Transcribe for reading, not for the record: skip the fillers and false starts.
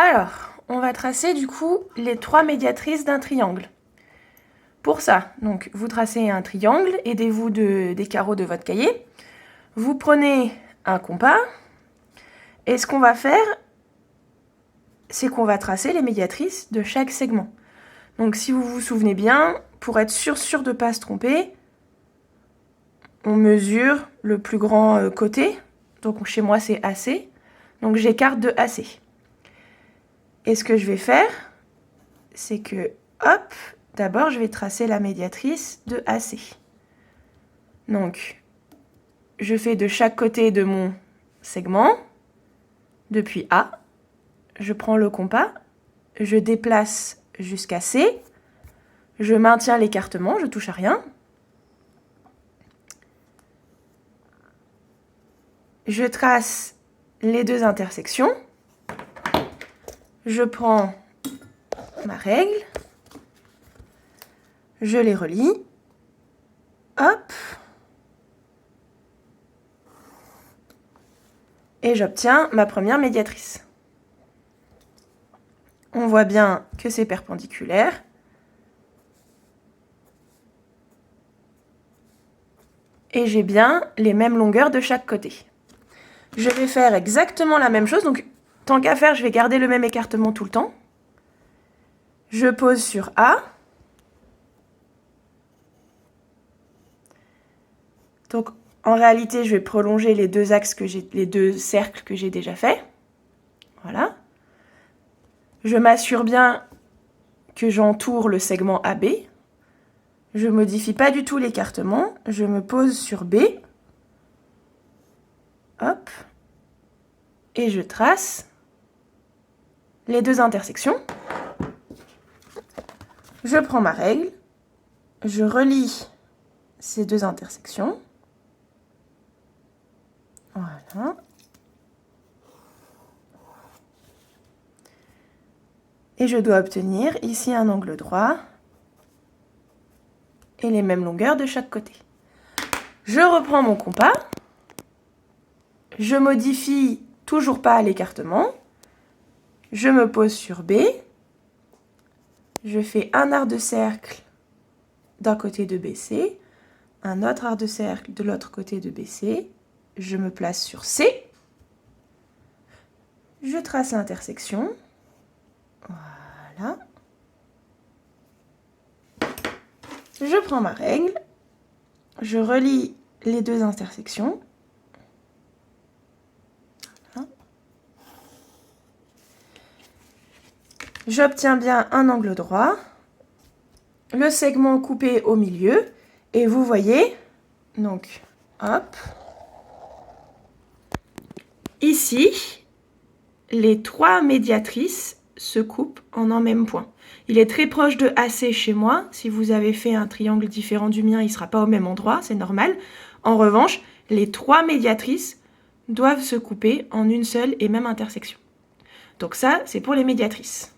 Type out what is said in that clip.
Alors, on va tracer du coup les 3 médiatrices d'un triangle. Pour ça, donc, vous tracez un triangle, aidez-vous des carreaux de votre cahier. Vous prenez un compas et ce qu'on va faire, c'est qu'on va tracer les médiatrices de chaque segment. Donc si vous vous souvenez bien, pour être sûr de ne pas se tromper, on mesure le plus grand côté. Donc chez moi c'est AC. Donc j'écarte de AC. Et ce que je vais faire, c'est que, hop, d'abord je vais tracer la médiatrice de AC. Donc je fais de chaque côté de mon segment, depuis A, je prends le compas, je déplace jusqu'à C, je maintiens l'écartement, je touche à rien. Je trace les 2 intersections, je prends ma règle, je les relie, hop, et j'obtiens ma première médiatrice. On voit bien que c'est perpendiculaire. Et j'ai bien les mêmes longueurs de chaque côté. Je vais faire exactement la même chose. Donc, tant qu'à faire, je vais garder le même écartement tout le temps. Je pose sur A. Donc, en réalité, je vais prolonger les 2 axes les 2 cercles que j'ai déjà faits. Voilà. Je m'assure bien que j'entoure le segment AB. Je ne modifie pas du tout l'écartement. Je me pose sur B. Hop. Et je trace les 2 intersections. Je prends ma règle. Je relie ces 2 intersections. Voilà. Et je dois obtenir ici un angle droit et les mêmes longueurs de chaque côté. Je reprends mon compas. Je modifie toujours pas l'écartement. Je me pose sur B. Je fais un arc de cercle d'un côté de BC, un autre arc de cercle de l'autre côté de BC. Je me place sur C. Je trace l'intersection. Voilà. Je prends ma règle. Je relie les 2 intersections. Voilà. J'obtiens bien un angle droit. Le segment coupé au milieu. Et vous voyez, donc, hop. Ici, les 3 médiatrices se coupent en un même point. Il est très proche de AC chez moi. Si vous avez fait un triangle différent du mien, il ne sera pas au même endroit, c'est normal. En revanche, les 3 médiatrices doivent se couper en une seule et même intersection. Donc ça, c'est pour les médiatrices.